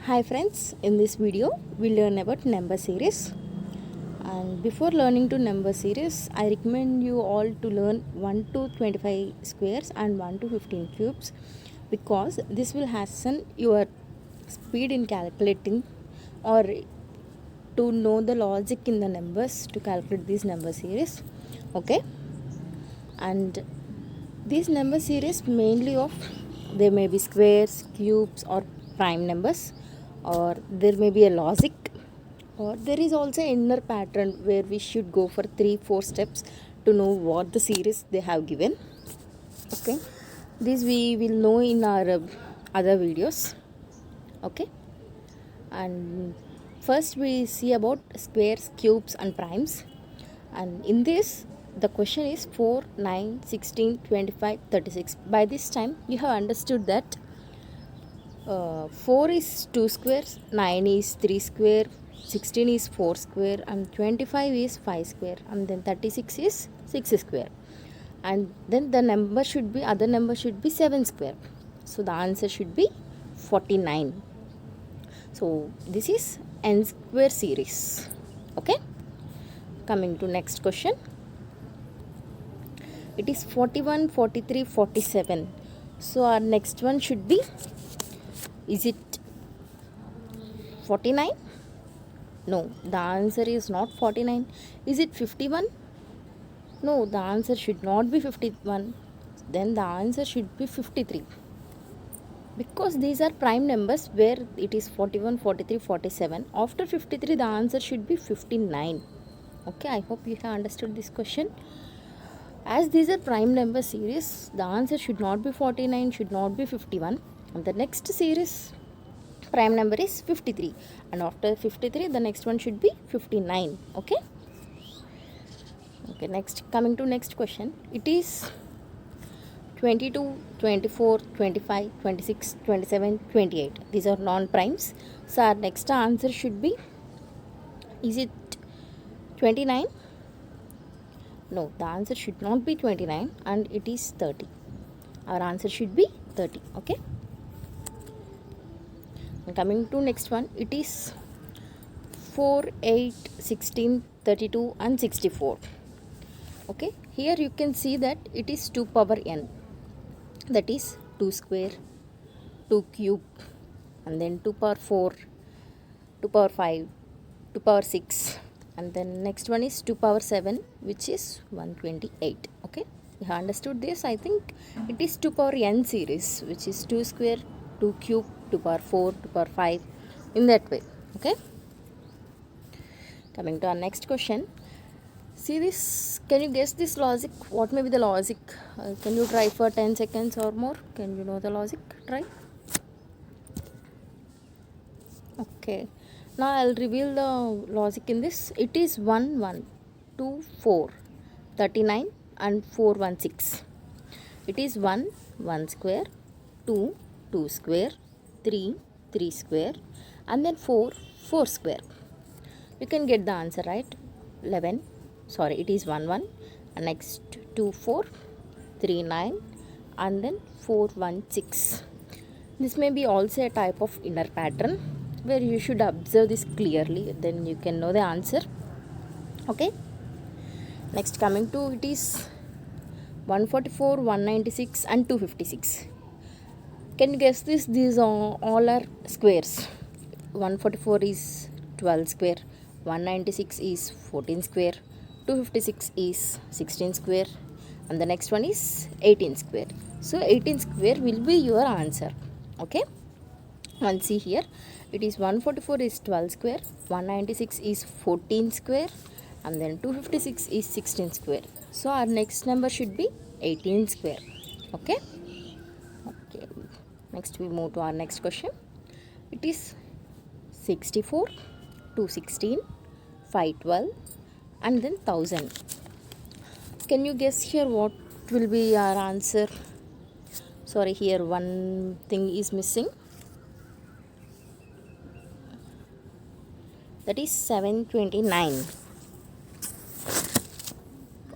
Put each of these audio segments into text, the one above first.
Hi friends, in this video we learn about number series, and before learning to number series I recommend you all to learn 1 to 25 squares and 1 to 15 cubes, because this will hasten your speed in calculating or to know the logic in the numbers to calculate these number series. Okay, and these number series mainly of there may be squares, cubes or prime numbers, or there may be a logic, or there is also inner pattern where we should go for 3-4 steps to know what the series they have given. Okay, this we will know in our other videos. Okay, and first we see about squares, cubes and primes, and in this the question is 4, 9, 16, 25, 36. By this time you have understood that 4 is 2 squares, 9 is 3 square, 16 is 4 square and 25 is 5 square, and then 36 is 6 square, and then the number should be other number should be 7 square. So the answer should be 49. So this is n square series. Okay, coming to next question, it is 41, 43, 47. So our next one should be, is it 49? No, the answer is not 49. Is it 51? No, the answer should not be 51. Then the answer should be 53. Because these are prime numbers where it is 41, 43, 47. After 53, the answer should be 59. Okay, I hope you have understood this question. As these are prime number series, the answer should not be 49, should not be 51. And the next series prime number is 53, and after 53 the next one should be 59. Okay, next, coming to next question, it is 22, 24, 25, 26, 27, 28. These are non primes. So our next answer should be, is it 29? No, the answer should not be 29 and it is 30. Our answer should be 30. Okay, and coming to next one, it is 4, 8, 16, 32 and 64. Okay, here you can see that it is 2 power n, that is 2 square, 2 cube, and then 2 power 4, 2 power 5, 2 power 6, and then next one is 2 power 7, which is 128. Okay, you have understood this. I think it is 2 power n series, which is 2 square, 2 cube, 2 power 4, 2 power 5, in that way. Okay, coming to our next question, see this, can you guess this logic? What may be the logic? Can you try for 10 seconds or more? Can you know the logic? Try. Okay, now I'll reveal the logic in this. It is 1, 1, 2, 4, 39 and 4, 1, 6. It is 1, 1 square, 2, 2 square, 3, 3 square, and then 4, 4 square. You can get the answer, right? 11, sorry, it is 1, 1, and next 2, 4, 3, 9, and then 4, 1, 6. This may be also a type of inner pattern where you should observe this clearly, then you can know the answer. Okay, next coming to, it is 144, 196 and 256. Can you guess this? These are all are squares. 144 is 12 square, 196 is 14 square, 256 is 16 square, and the next one is 18 square. So 18 square will be your answer. Okay, and see here, it is 144 is 12 square, 196 is 14 square, and then 256 is 16 square. So our next number should be 18 square. Okay, next we move to our next question. It is 64, 216, 512 and then 1000. Can you guess here what will be our answer? Sorry, here one thing is missing, that is 729.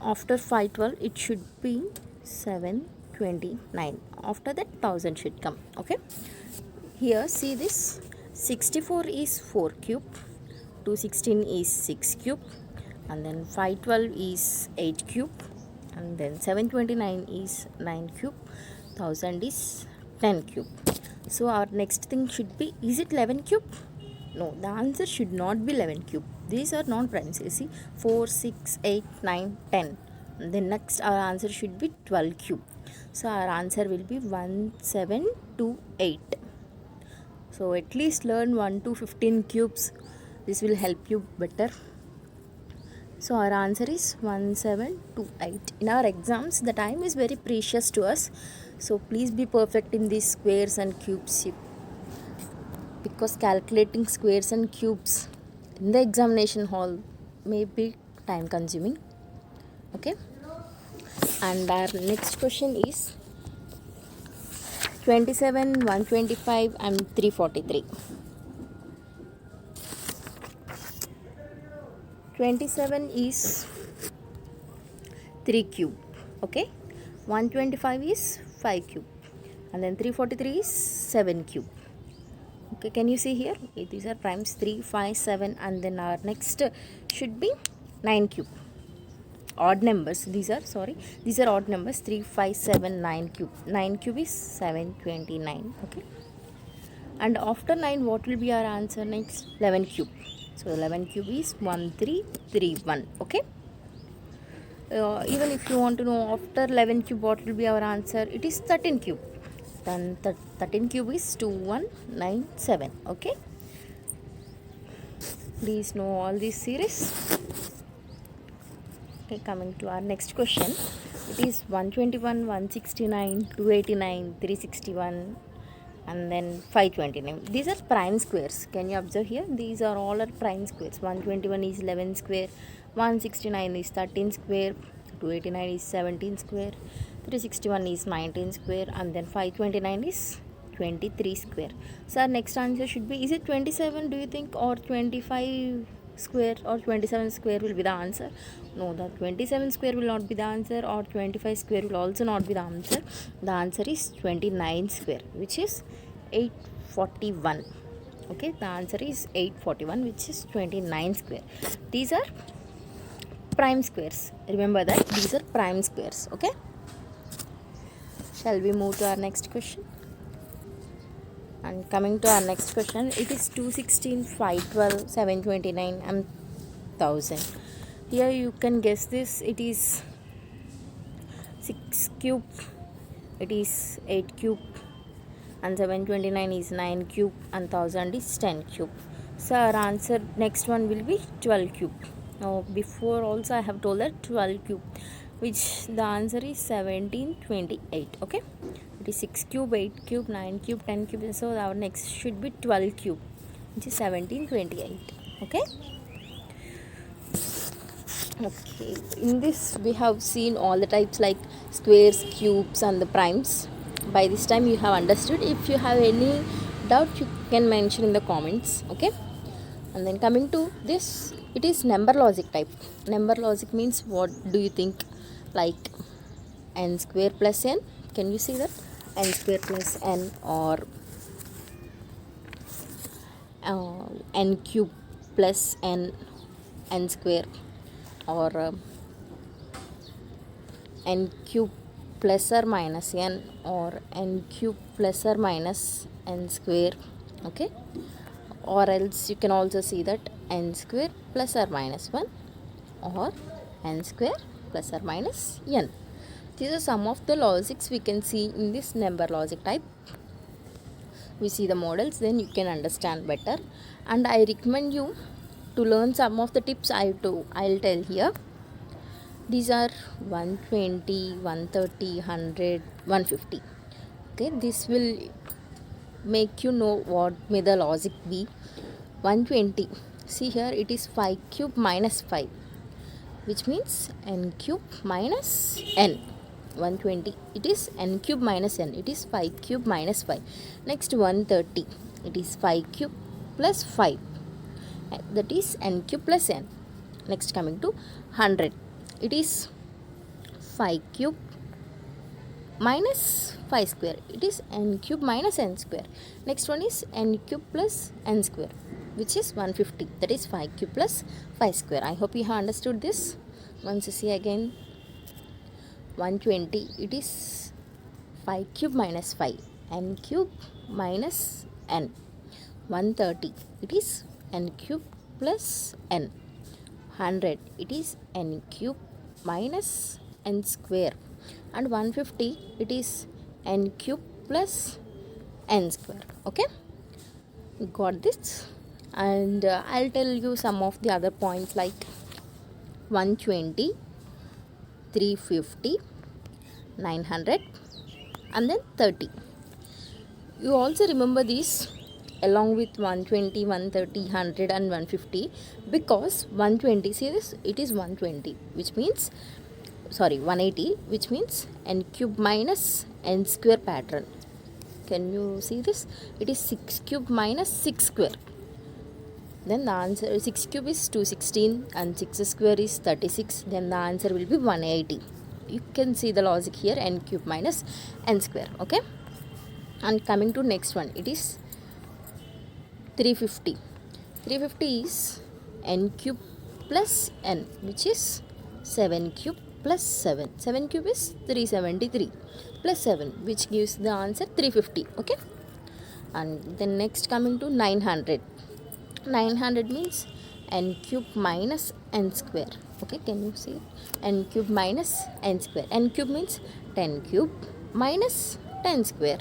After 512 it should be 729. After that 1000 should come. Okay, here see this, 64 is 4 cube, 216 is 6 cube, and then 512 is 8 cube, and then 729 is 9 cube, 1000 is 10 cube. So our next thing should be, is it 11 cube? No, the answer should not be 11 cube. These are non-primes. You see, 4, 6, 8, 9, 10. And then next our answer should be 12 cube. So our answer will be 1728. So at least learn 1 to 15 cubes. This will help you better. So our answer is 1728. In our exams, the time is very precious to us. So please be perfect in these squares and cubes, because calculating squares and cubes in the examination hall may be time consuming. Okay. And our next question is 27, 125 and 343. 27 is 3 cube. Okay. 125 is 5 cube. And then 343 is 7 cube. Okay, can you see here? These are primes 3, 5, 7, and then our next should be 9 cube. Odd numbers. These are odd numbers. 3, 5, 7, 9 cube. 9 cube is 729. Okay. And after 9, what will be our answer next? 11 cube. So 11 cube is 1331. Okay. Even if you want to know after 11 cube what will be our answer, it is 13 cube. Then 13 cube is 2197. Okay. Please know all these series. Okay, coming to our next question. It is 121, 169, 289, 361 and then 529. These are prime squares. Can you observe here? These are all prime squares. 121 is 11 square, 169 is 13 square, 289 is 17 square, 361 is 19 square, and then 529 is 23 square. So our next answer should be, is it 27 do you think, or 25 square or 27 square will be the answer? No, the 27 square will not be the answer, or 25 square will also not be the answer. The answer is 29 square, which is 841. Okay, the answer is 841, which is 29 square. These are prime squares. Remember that these are prime squares. Okay. Shall we move to our next question? And coming to our next question, it is 216, 512, 729 and 1000. Here you can guess this. It is 6 cube, it is 8 cube, and 729 is 9 cube, and 1000 is 10 cube. So our answer next one will be 12 cube. Now before also I have told that 12 cube, which the answer is 1728. Okay. It is 6 cube, 8 cube, 9 cube, 10 cube. So our next should be 12 cube, which is 1728. Okay. Okay. In this we have seen all the types like squares, cubes and the primes. By this time you have understood. If you have any doubt, you can mention in the comments. Okay. And then coming to this, it is number logic type. Number logic means, what do you think? Like n square plus n. Can you see that? N square plus n, or n cube plus n square, or n cube plus or minus n, or n cube plus or minus n square. Okay. Or else you can also see that n square plus or minus 1, or n square plus or minus n. These are some of the logics we can see in this number logic type. We see the models, then you can understand better. And I recommend you to learn some of the tips I'll tell here. These are 120, 130, 100, 150. Okay, this will make you know what may the logic be. 120. See here, it is 5 cube minus 5, which means n cube minus n. 120, it is n cube minus n, it is 5 cube minus 5. Next 130, it is 5 cube plus 5, that is n cube plus n. Next coming to 100, it is 5 cube minus 5 square, it is n cube minus n square. Next one is n cube plus n square, which is 150, that is 5 cube plus 5 square. I hope you have understood this. Once you see again, 120, it is 5 cube minus 5, n cube minus n. 130, it is n cube plus n. 100, it is n cube minus n square. And 150, it is n cube plus n square. Okay, got this. And I'll tell you some of the other points like 120, 350, 900, and then 30. You also remember these along with 120, 130, 100 and 150, because 120, see this, it is 120, which means 180, which means n cube minus n square pattern. Can you see this? It is 6 cube minus 6 square. Then the answer, 6 cube is 216 and 6 square is 36. Then the answer will be 180. You can see the logic here, n cube minus n square. Okay. And coming to next one, it is 350. 350 is n cube plus n, which is 7 cube plus 7. 7 cube is 373 plus 7, which gives the answer 350. Okay. And then next coming to 900. 900 means n cube minus n square. Okay, can you see? N cube minus n square. N cube means 10 cube minus 10 square.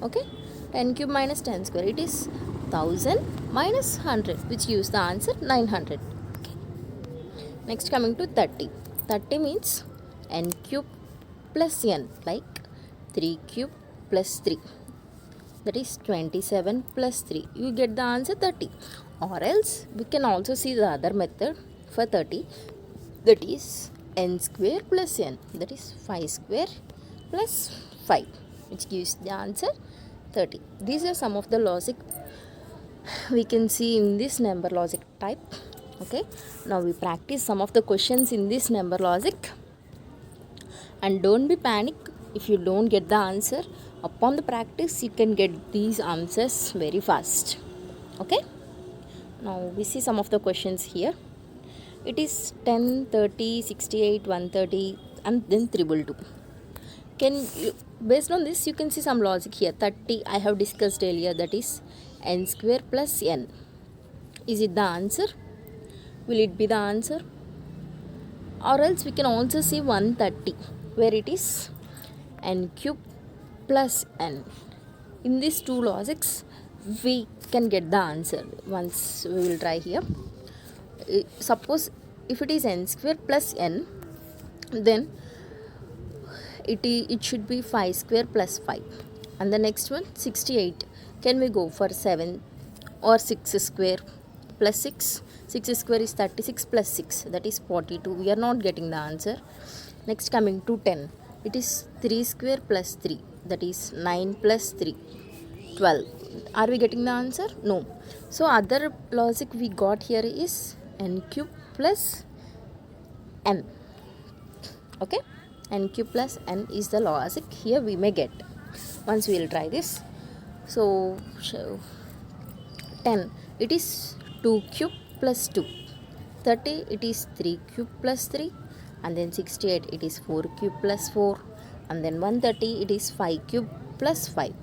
Okay, 10 cube minus 10 square, it is 1000 minus 100, which gives the answer 900. Okay. Next coming to 30. 30 means n cube plus n, like 3 cube plus 3, that is 27 plus 3. You get the answer 30. Or else we can also see the other method for 30, that is n square plus n, that is 5 square plus 5, which gives the answer 30. These are some of the logic we can see in this number logic type. Okay, now we practice some of the questions in this number logic. And don't be panic if you don't get the answer. Upon the practice, you can get these answers very fast. Okay, now we see some of the questions here. It is 10, 30, 68, 130 and then 222. Based on this, you can see some logic here. 30 I have discussed earlier, that is n square plus n. Is it the answer? Will it be the answer? Or else we can also see 130, where it is n cube plus n. In these two logics, we can get the answer. Once we will try here. Suppose if it is n square plus n, then it should be 5 square plus 5. And the next one, 68. Can we go for 7 or 6 square plus 6? 6 square is 36 plus 6, that is 42. We are not getting the answer. Next coming to 10. It is 3 square plus 3, that is 9 plus 3, 12. Are we getting the answer? No. So other logic we got here is n cube plus n. Okay, n cube plus n is the logic here we may get. Once we will try this. So 10, it is 2 cube plus 2. 30, it is 3 cube plus 3. And then 68, it is 4 cube plus 4. And then 130, it is 5 cube plus 5.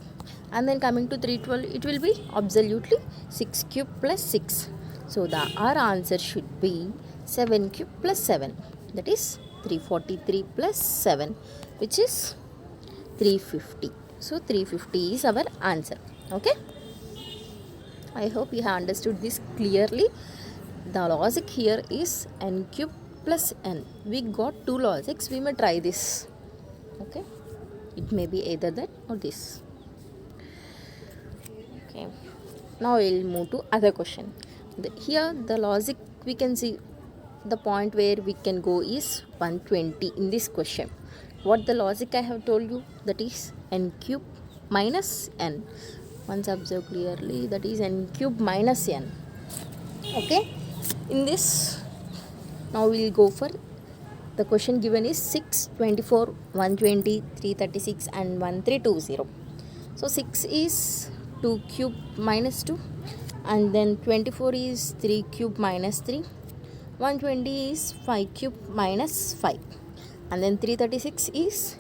And then coming to 312, it will be absolutely 6 cube plus 6. So our answer should be 7 cube plus 7, that is 343 plus 7, which is 350. So 350 is our answer. Okay, I hope you have understood this clearly. The logic here is n cube plus n. We got two logics, we may try this. Okay, it may be either that or this. Okay, now we will move to other question. Here the logic we can see, the point where we can go is 120 in this question. What the logic I have told you, that is n cube minus n. Once observe clearly, that is n cube minus n. Okay, in this now we will go for The question given is 6, 24, 120, 336 and 1320. So 6 is 2 cube minus 2, and then 24 is 3 cube minus 3, 120 is 5 cube minus 5, and then 336 is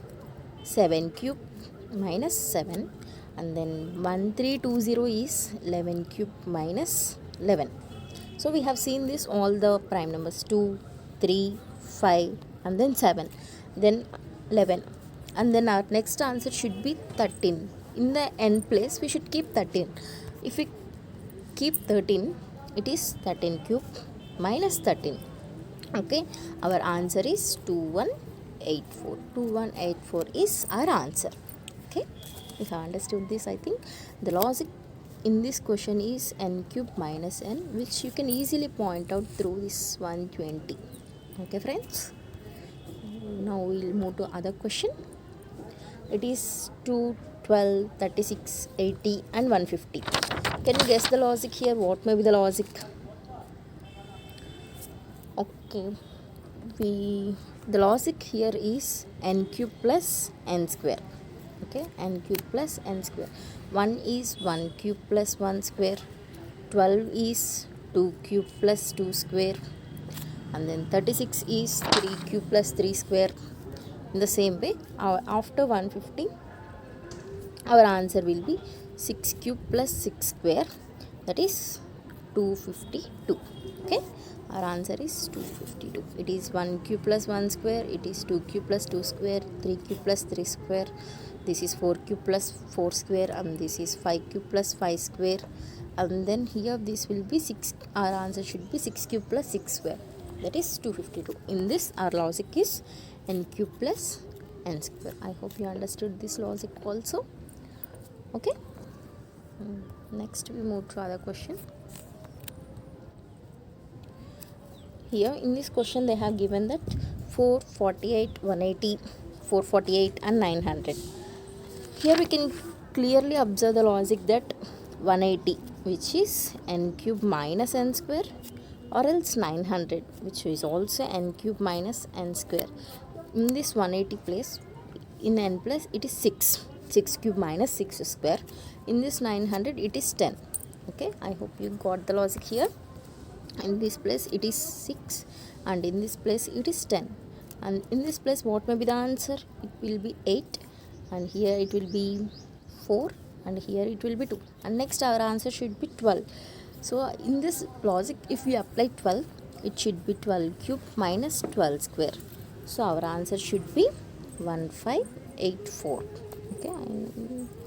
7 cube minus 7, and then 1320 is 11 cube minus 11. So we have seen this all the prime numbers 2, 3, 5 and then 7, then 11, and then our next answer should be 13. In the n place we should keep 13. If we keep 13, it is 13 cube minus 13. Okay, our answer is 2184. 2184 is our answer. Okay, if I understood this, I think the logic in this question is n cube minus n, which you can easily point out through this 120. Okay friends, now we'll move to other question. It is 2, 12, 36, 80 and 150. Can you guess the logic here? What may be the logic? Okay, the logic here is n cube plus n square. Okay, n cube plus n square. 1 is 1 cube plus 1 square. 12 is 2 cube plus 2 square, and then 36 is 3 cube plus 3 square. In the same way, after 150, our answer will be 6 cube plus 6 square, that is 252. Okay, our answer is 252. It is 1 cube plus 1 square, it is 2 cube plus 2 square, 3 cube plus 3 square, this is 4 cube plus 4 square, and this is 5 cube plus 5 square, and then here this will be 6. Our answer should be 6 cube plus 6 square, that is 252. In this, our logic is n cube plus n square. I hope you understood this logic also. Okay, next we move to other question. Here in this question they have given that 448, 180, 448 and 900. Here we can clearly observe the logic that 180, which is n cube minus n square, or else 900, which is also n cube minus n square. In this 180 place, in n place it is 6 cube minus 6 square. In this 900 it is 10. Okay, I hope you got the logic here. In this place it is 6, and in this place it is 10, and in this place what may be the answer? It will be 8, and here it will be 4, and here it will be 2, and next our answer should be 12. So in this logic, if we apply 12, it should be 12 cube minus 12 square. So our answer should be 1584. Okay,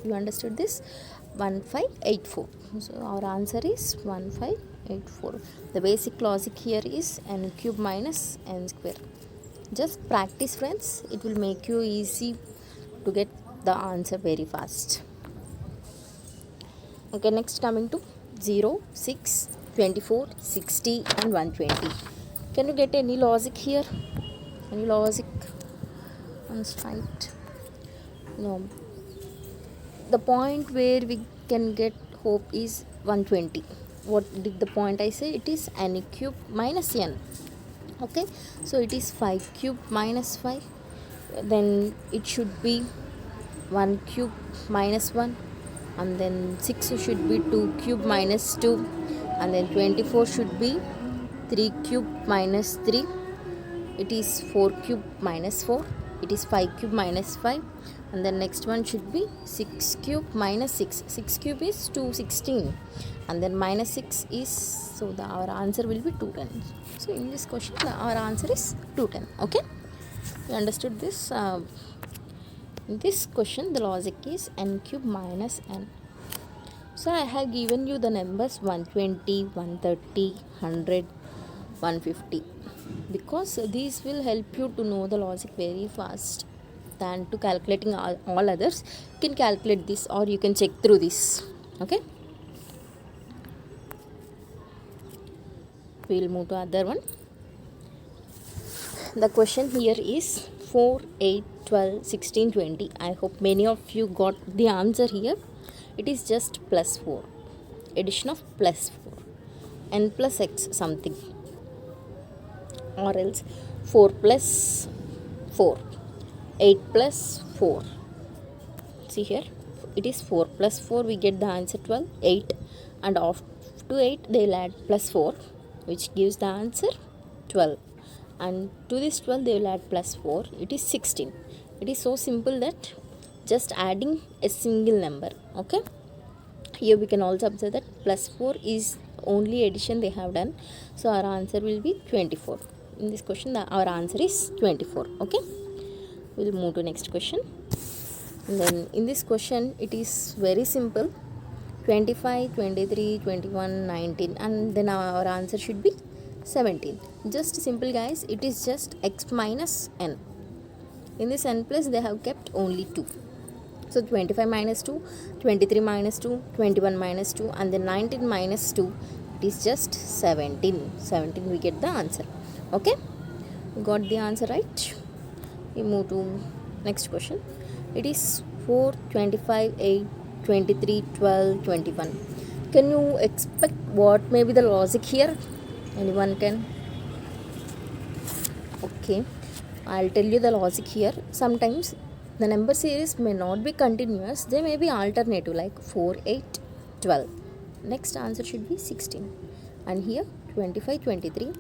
you understood this? 1584. So our answer is 1584. The basic logic here is n cube minus n square. Just practice friends, it will make you easy to get the answer very fast. Okay, next coming to 0, 6, 24, 60 and 120. Can you get any logic here? Any logic? Straight? No. The point where we can get hope is 120. What did the point I say? It is n cube minus n. Okay, so it is 5 cube minus 5. Then it should be 1 cube minus 1, and then 6 should be 2 cube minus 2, and then 24 should be 3 cube minus 3. It is 4 cube minus 4. It is 5 cube minus 5, and then next one should be 6 cube minus 6. 6 cube is 216, and then minus 6 is, so our answer will be 210. So in this question our answer is 210. Okay, you understood this? In this question the logic is n cube minus n. So I have given you the numbers 120, 130, 100, 150, because these will help you to know the logic very fast than to calculating all others. You can calculate this, or you can check through this. Okay, we will move to other one. The question here is 4, 8, 12, 16, 20. I hope many of you got the answer here. It is just plus 4, addition of plus 4, n plus x something, or else 4 plus 4, 8 plus 4. See here, it is 4 plus 4, we get the answer 12, 8, and after 8 they will add plus 4, which gives the answer 12, and to this 12 they will add plus 4, it is 16. It is so simple that just adding a single number. Okay, here we can also observe that plus 4 is only addition they have done, so our answer will be 24. In this question our answer is 24. Okay, we'll move to next question. And then in this question it is very simple, 25, 23, 21, 19, and then our answer should be 17. Just simple guys, it is just x minus n. In this n plus they have kept only 2. So 25 minus 2, 23 minus 2, 21 minus 2, and then 19 minus 2. It is just 17. 17 we get the answer. Okay, we got the answer right. We move to next question. It is 4, 25, 8, 23, 12, 21. Can you expect what may be the logic here? Anyone can? Okay, I'll tell you the logic here. Sometimes the number series may not be continuous, they may be alternative, like 4, 8, 12. Next answer should be 16. And here 25, 23,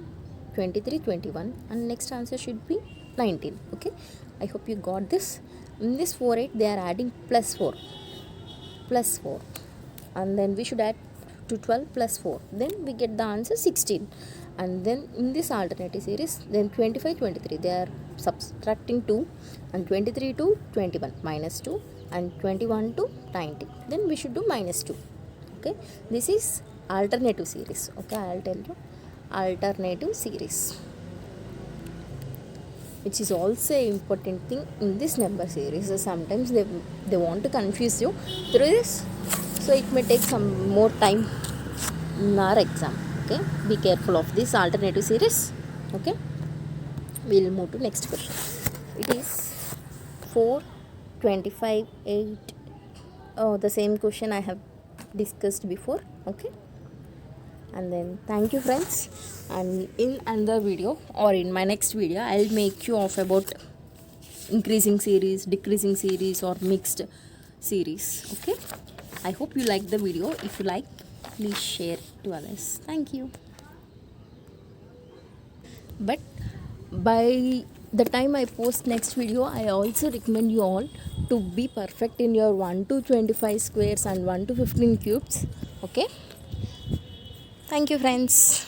23, 21, and next answer should be 19. Okay, I hope you got this. In this 4, 8 they are adding plus 4, and then we should add to 12 plus 4, then we get the answer 16. And then in this alternative series, then 25, 23 they are subtracting 2, and 23 to 21 minus 2, and 21 to 19, then we should do minus 2. Okay, this is alternative series. Okay, I'll tell you alternative series, which is also an important thing in this number series. So sometimes they want to confuse you through this, so it may take some more time in our exam. Okay, be careful of this alternative series. Okay, we'll move to next question. It is 4, 25, 8. Oh, the same question I have discussed before. Okay, and then thank you friends, and in another video or in my next video I'll make you off about increasing series, decreasing series, or mixed series. Okay, I hope you like the video. If you like, please share to others. Thank you. But by the time I post next video, I also recommend you all to be perfect in your 1 to 25 squares and 1 to 15 cubes. Okay, thank you friends.